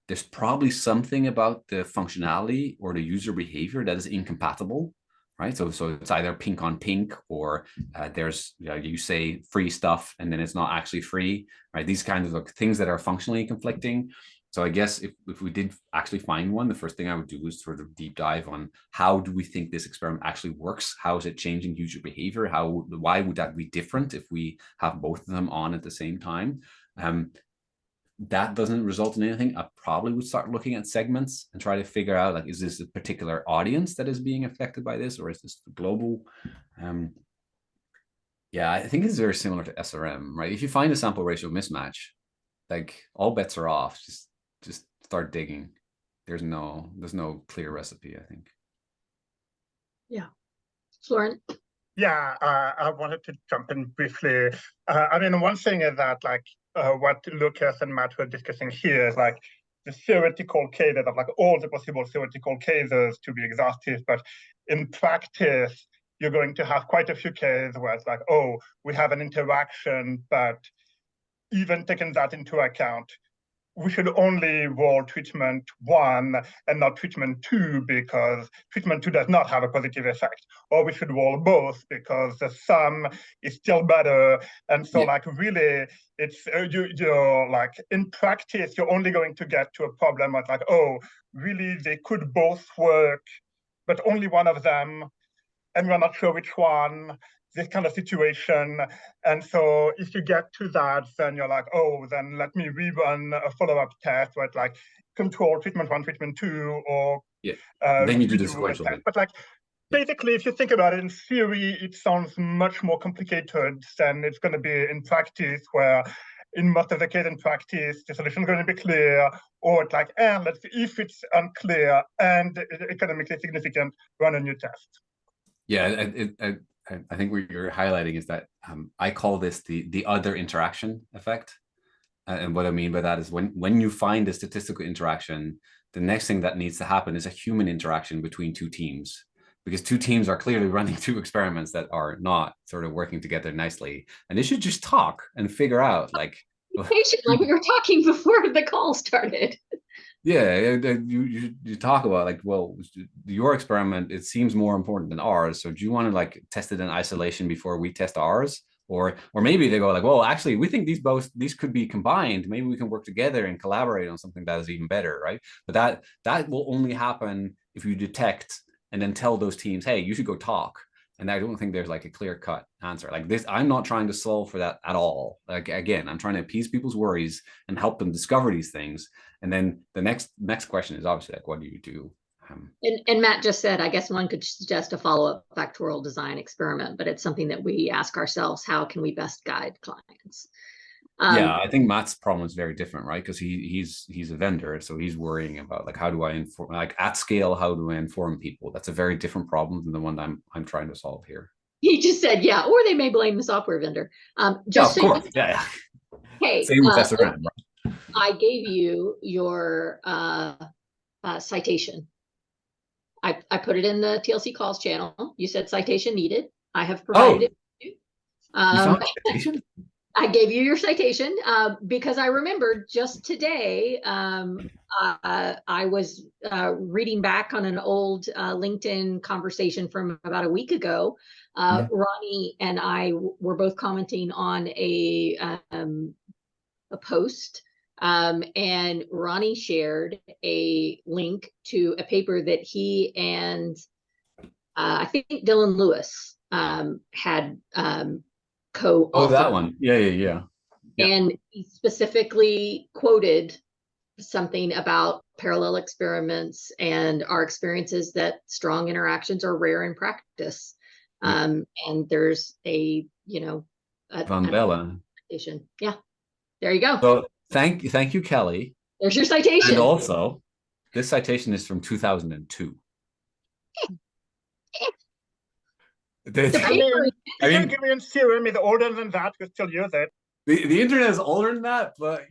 there's probably something about the functionality or the user behavior that is incompatible, right? So it's either pink on pink, or there's, you say free stuff and then it's not actually free, right? These kinds of like things that are functionally conflicting. So I guess if we did actually find one, the first thing I would do is sort of deep dive on how do we think this experiment actually works? How is it changing user behavior? Why would that be different if we have both of them on at the same time? That doesn't result in anything. I probably would start looking at segments and try to figure out, like, is this a particular audience that is being affected by this, or is this global? Yeah, I think it's very similar to SRM, right? If you find a sample ratio mismatch, like all bets are off. Just start digging. There's no clear recipe, I think. Yeah. Florent? Yeah, I wanted to jump in briefly. I mean, one thing is that like what Lukas and Matt were discussing here is like the theoretical cases of like all the possible theoretical cases to be exhaustive, but in practice, you're going to have quite a few cases where it's like, oh, we have an interaction, but even taking that into account, we should only roll treatment 1 and not treatment 2 because treatment 2 does not have a positive effect. Or we should roll both because the sum is still better. And so like really, it's you're like in practice, you're only going to get to a problem of like, oh, really they could both work, but only one of them, and we're not sure which one, this kind of situation. And so if you get to that, then you're like, oh, then let me rerun a follow-up test where it's like control treatment 1, treatment 2, or then you do the sequential. But like basically, if you think about it in theory, it sounds much more complicated than it's going to be in practice, where in most of the case in practice, the solution is going to be clear, or it's like, and let's see if it's unclear and economically significant, run a new test. Yeah, I think what you're highlighting is that I call this the other interaction effect. And what I mean by that is when you find a statistical interaction, the next thing that needs to happen is a human interaction between two teams, because two teams are clearly running two experiments that are not sort of working together nicely. And they should just talk and figure out like we were talking before the call started. Yeah, you talk about like, well, your experiment, it seems more important than ours. So do you want to like test it in isolation before we test ours? Or maybe they go like, well, actually, we think these could be combined. Maybe we can work together and collaborate on something that is even better, right? But that will only happen if you detect and then tell those teams, hey, you should go talk. And I don't think there's like a clear-cut answer like this. I'm not trying to solve for that at all. Like, again, I'm trying to appease people's worries and help them discover these things. And then the next question is obviously like, what do you do? And Matt just said, I guess one could suggest a follow-up factorial design experiment, but it's something that we ask ourselves, how can we best guide clients? Yeah, I think Matt's problem is very different, right? Because he's a vendor, so he's worrying about like, how do I inform, like at scale, how do I inform people? That's a very different problem than the one I'm trying to solve here. He just said, yeah, or they may blame the software vendor. Just yeah, of course, yeah. Hey, same with SRM, right? I gave you your citation. I put it in the TLC calls channel. You said citation needed. I have provided it. You found citation? I gave you your citation because I remembered just today I was reading back on an old LinkedIn conversation from about a week ago. Ronnie and I were both commenting on a post, and Ronnie shared a link to a paper that he and I think Dylan Lewis had co-authored. Oh, that one. Yeah. And he specifically quoted something about parallel experiments and our experiences that strong interactions are rare in practice. And there's a Van Bellen. Yeah, there you go. So thank you, Kelly. There's your citation. And also, this citation is from 2002. The Pythagorean theorem is older than that. We still use it. The internet is older than that, but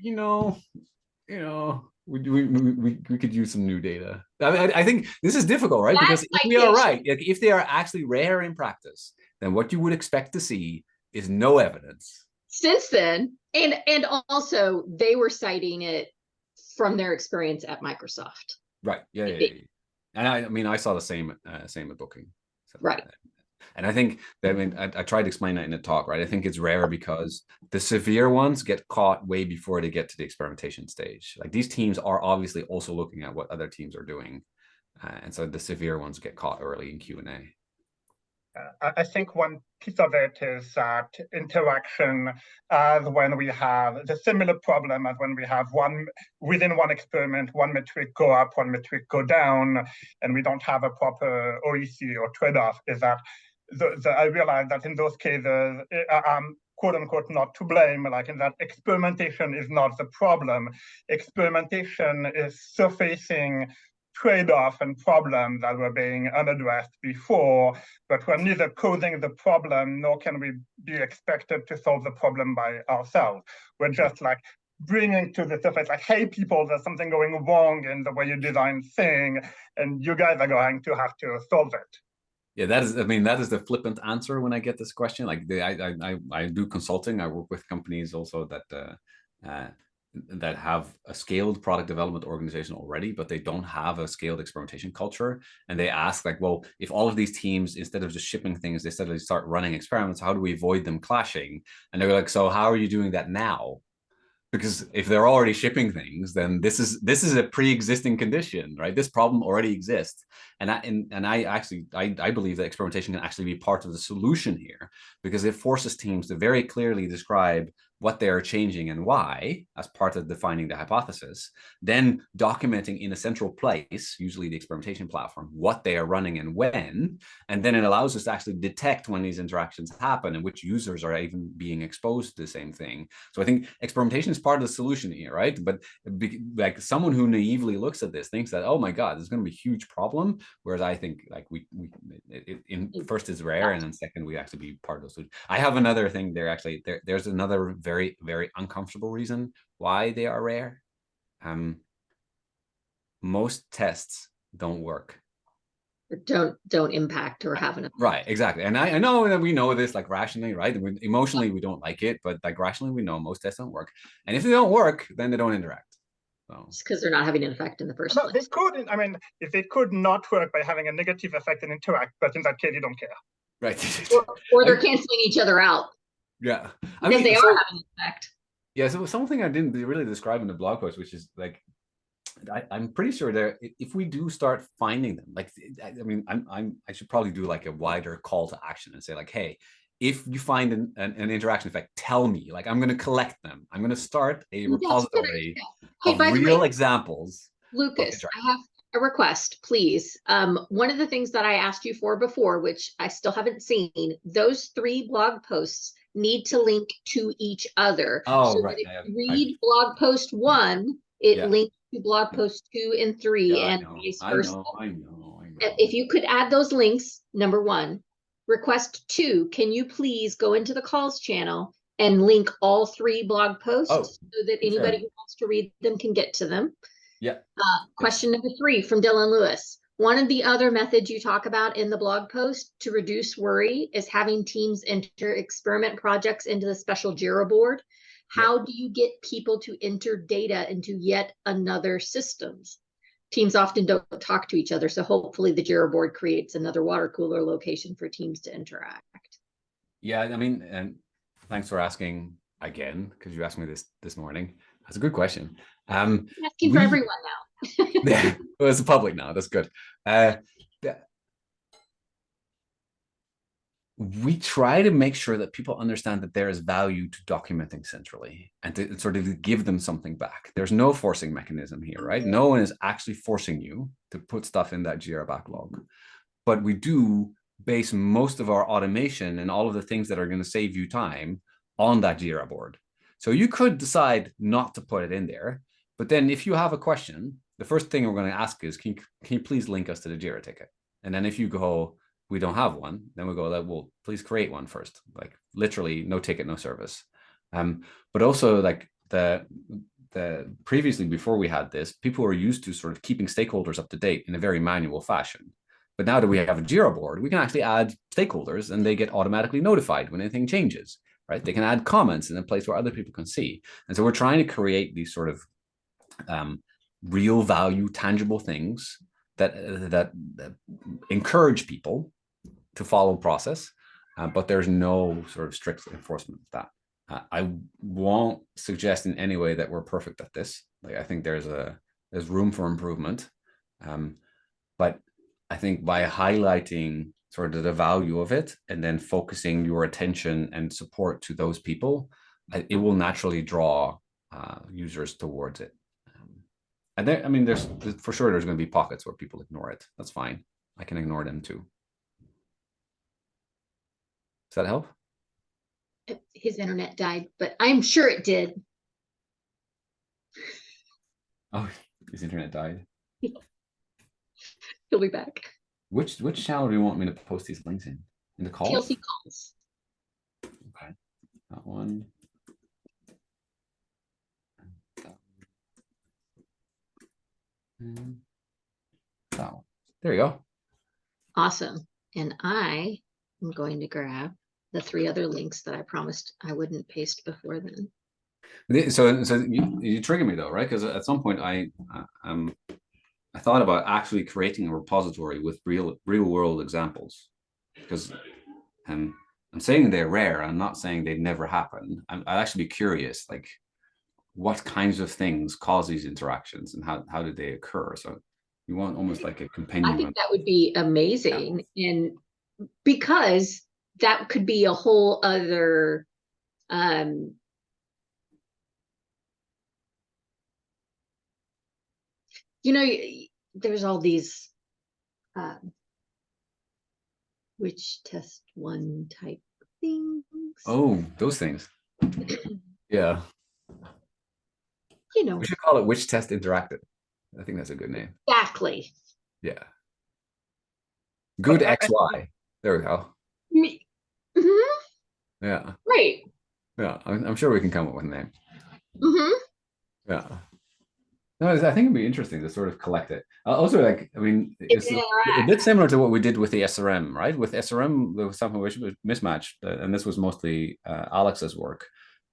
we could use some new data. I think this is difficult, right? Because if we are right, if they are actually rare in practice, then what you would expect to see is no evidence. Since then, and also they were citing it from their experience at Microsoft. Right. Yeah. And I saw the same at Booking. So, right. And I think that, I tried to explain that in the talk, right? I think it's rare because the severe ones get caught way before they get to the experimentation stage. Like these teams are obviously also looking at what other teams are doing. And so the severe ones get caught early in Q&A. I think one piece of it is that interaction, when we have the similar problem as when we have within one experiment, one metric go up, one metric go down, and we don't have a proper OEC or trade-off, is that I realize that in those cases, I'm quote unquote not to blame, like in that experimentation is not the problem. Experimentation is surfacing trade-off and problems that were being unaddressed before, but we're neither causing the problem, nor can we be expected to solve the problem by ourselves. We're just like bringing to the surface, like, hey, people, there's something going wrong in the way you design thing, and you guys are going to have to solve it. Yeah, that is the flippant answer when I get this question. Like I do consulting. I work with companies also that have a scaled product development organization already, but they don't have a scaled experimentation culture. And they ask like, well, if all of these teams, instead of just shipping things, they suddenly start running experiments, how do we avoid them clashing? And they're like, so how are you doing that now? Because if they're already shipping things, then this is a pre-existing condition, right? This problem already exists, and I believe that experimentation can actually be part of the solution here, because it forces teams to very clearly describe what they are changing and why as part of defining the hypothesis, then documenting in a central place, usually the experimentation platform, what they are running and when, and then it allows us to actually detect when these interactions happen and which users are even being exposed to the same thing. So I think experimentation is part of the solution here, right? But like someone who naively looks at this thinks that, oh my God, there's going to be a huge problem. Whereas I think like first is rare, and then second, we actually be part of the solution. I have another thing there. Actually, there's another very, very uncomfortable reason why they are rare. Most tests don't work. Don't impact or have enough. Right, exactly. And I know that we know this like rationally, right? Emotionally, we don't like it, but like rationally, we know most tests don't work. And if they don't work, then they don't interact. So. It's because they're not having an effect in the first place. They could, if they could not work by having a negative effect and interact, but in that case, you don't care. Right. or they're canceling each other out. Yeah. Because they are having an effect. Yeah, so something I didn't really describe in the blog post, which is like, I'm pretty sure there, if we do start finding them, like, I should probably do like a wider call to action and say like, hey, if you find an interaction effect, tell me. Like, I'm going to collect them. I'm going to start a repository of real examples. Lucas, I have a request, please. One of the things that I asked you for before, which I still haven't seen, those 3 blog posts need to link to each other. Oh, so right. That if you read blog post 1, it links to blog post 2 and 3, and vice versa. I know. If you could add those links, number 1. Request 2, can you please go into the calls channel and link all 3 blog posts so that anybody who wants to read them can get to them? Yeah. Question number 3 from Dylan Lewis. One of the other methods you talk about in the blog post to reduce worry is having teams enter experiment projects into the special Jira board. How do you get people to enter data into yet another systems? Teams often don't talk to each other, so hopefully the Jira board creates another water cooler location for teams to interact. Yeah, and thanks for asking again, because you asked me this morning. That's a good question. I'm asking for everyone now. Yeah, well, it's public now. That's good. We try to make sure that people understand that there is value to documenting centrally and to sort of give them something back. There's no forcing mechanism here, right? No one is actually forcing you to put stuff in that Jira backlog. But we do base most of our automation and all of the things that are going to save you time on that Jira board. So you could decide not to put it in there, But then if you have a question, the first thing we're going to ask is, can you please link us to the Jira ticket? And then if you go, we don't have one, then we go, well, please create one first. Like literally no ticket, no service. But also like the previously, before we had this, people were used to sort of keeping stakeholders up to date in a very manual fashion. But now that we have a Jira board, we can actually add stakeholders and they get automatically notified when anything changes, right? They can add comments in a place where other people can see. And so we're trying to create these sort of real value, tangible things that encourage people to follow process, but there's no sort of strict enforcement of that. I won't suggest in any way that we're perfect at this. Like I think there's room for improvement, but I think by highlighting sort of the value of it and then focusing your attention and support to those people, it will naturally draw users towards it. And there, I mean, there's for sure there's going to be pockets where people ignore it. That's fine. I can ignore them too. Does that help? His internet died, but I'm sure it did. Oh, his internet died. He'll be back. Which channel do you want me to post these links in? In the calls? TLC calls. Okay, that one. And that one. There you go. Awesome. And I am going to grab the 3 other links that I promised I wouldn't paste before then. So you trigger me though, right? Because at some point I thought about actually creating a repository with real world examples, because I'm saying they're rare. I'm not saying they'd never happen. I'd actually be curious, like what kinds of things cause these interactions and how did they occur? So you want almost like a compendium. I think that would be amazing, and because that could be a whole other you know, there's all these which test one type things. Oh, those things. Yeah. You know, We should call it Which Test Interacted. I think that's a good name. exactly. Yeah. Good XY. There we go. Mm-hmm. Yeah. Right. Yeah. I'm sure we can come up with a name. Mm-hmm. Yeah. No, I think it'd be interesting to sort of collect it. Also, like, I mean, it's a bit similar to what we did with the SRM, right? With SRM, there was something which was mismatched, and this was mostly Alex's work.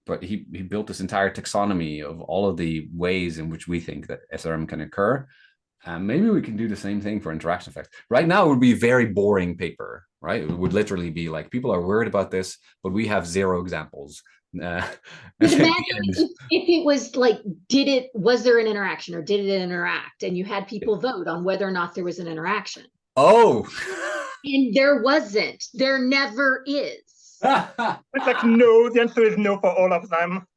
But he built this entire taxonomy of all of the ways in which we think that SRM can occur. Maybe we can do the same thing for interaction effects. Right now, it would be very boring paper, right? It would literally be like, people are worried about this, but we have 0 examples. Imagine if it was like, was there an interaction or did it interact? And you had people vote on whether or not there was an interaction. Oh. And there wasn't. There never is. It's like no, the answer is no for all of them.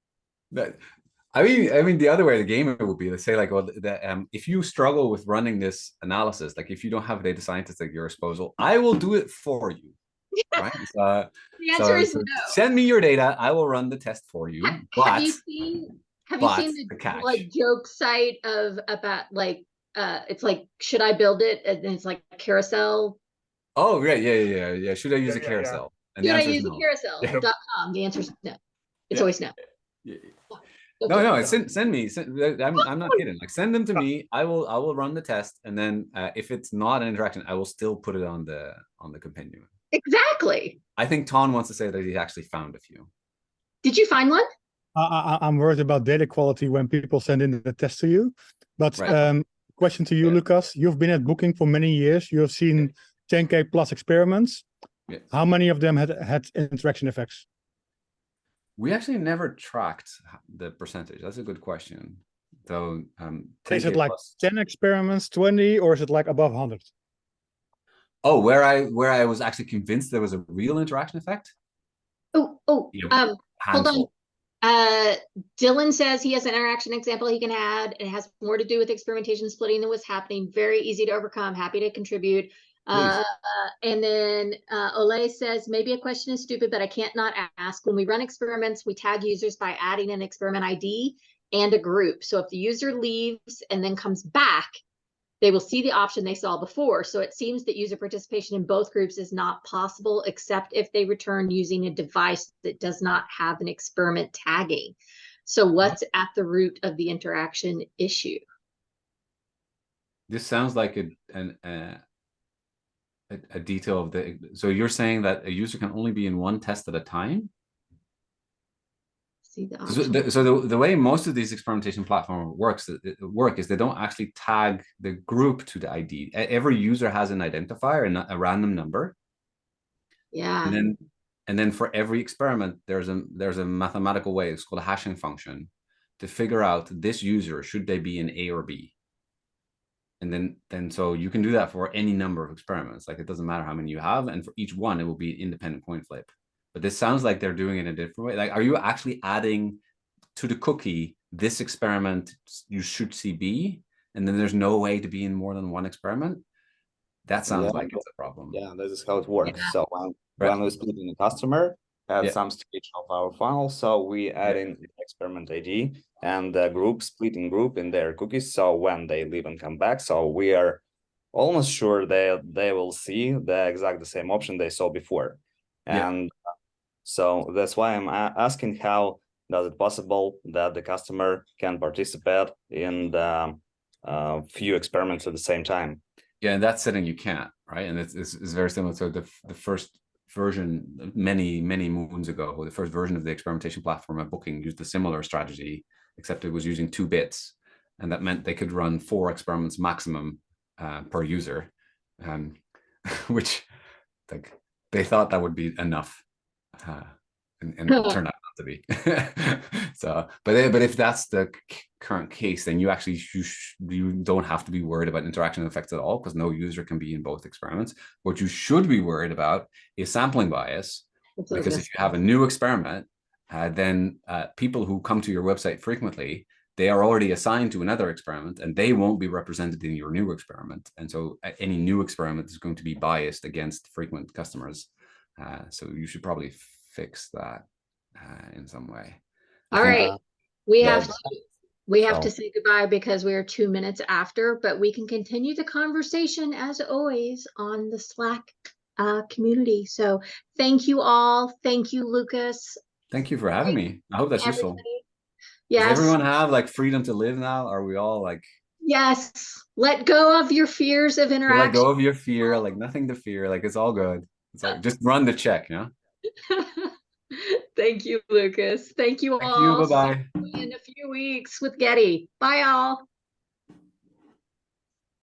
I mean, the other way the game would be to say like, well, if you struggle with running this analysis, like if you don't have a data scientist at your disposal, I will do it for you. Right? The answer is no. Send me your data. I will run the test for you. Have you seen the like joke site about like it's like, should I build it? And it's like carousel. Oh right, yeah. Should I use a carousel? And should I use a carousel.com? The answer is no. It's always no. Yeah. No. Send me. I'm not kidding. Like send them to me. I will run the test, and then if it's not an interaction, I will still put it on the compendium. Exactly. I think Ton wants to say that he actually found a few. Did you find one? I'm worried about data quality when people send in the test to you. But right. Question to you, Lukas. You've been at Booking for many years. You have seen 10K plus experiments. Yes. How many of them had interaction effects? We actually never tracked the percentage. That's a good question. So, is it like 10 experiments, 20, or is it like above 100? Oh, where I was actually convinced there was a real interaction effect? Hold on. Dylan says he has an interaction example he can add. It has more to do with experimentation splitting than what's happening. Very easy to overcome. Happy to contribute. And then Ole says, maybe a question is stupid, but I can't not ask. When we run experiments, we tag users by adding an experiment ID. and a group. So if the user leaves and then comes back, they will see the option they saw before. So it seems that user participation in both groups is not possible, except if they return using a device that does not have an experiment tagging. So what's at the root of the interaction issue? This sounds like a detail of the, so you're saying that a user can only be in one test at a time? See the option. So the way most of these experimentation platforms work is they don't actually tag the group to the ID. Every user has an identifier and a random number. Yeah. And then for every experiment, there's a mathematical way, it's called a hashing function, to figure out this user, should they be in A or B? And then so you can do that for any number of experiments. Like, it doesn't matter how many you have, and for each one, it will be an independent coin flip. But this sounds like they're doing it in a different way. Like, are you actually adding to the cookie, this experiment you should see B, and then there's no way to be in more than one experiment? That sounds like it's a problem. Yeah, this is how it works. Yeah. So when we split in the customer at some stage of our funnel, so we add in the experiment ID and the group splitting group in their cookies. So when they leave and come back, so we are almost sure they will see the same option they saw before. And so that's why I'm asking, how does it possible that the customer can participate in the few experiments at the same time? Yeah, in that setting you can't, right? And it's very similar to the first version many moons ago. The first version of the experimentation platform at Booking used a similar strategy, except it was using 2 bits, and that meant they could run 4 experiments maximum per user, which, like, they thought that would be enough, and it turned out not to be. So, but if that's the current case, then you don't have to be worried about interaction effects at all, because no user can be in both experiments. What you should be worried about is sampling bias, because if you have a new experiment, then people who come to your website frequently, they are already assigned to another experiment, and they won't be represented in your new experiment. And so any new experiment is going to be biased against frequent customers. So you should probably fix that in some way. All right. We have to say goodbye because we are 2 minutes after, but we can continue the conversation as always on the Slack community. So thank you all. Thank you, Lukas. Thank you for having me. I hope that's useful. Yes. Does everyone have like freedom to live now? Are we all like? Yes. Let go of your fears of interaction. Let go of your fear, like nothing to fear, like it's all good. It's all, just run the check, yeah? Thank you, Lukas. Thank you all. Thank you, bye-bye. In a few weeks with Getty. Bye, all.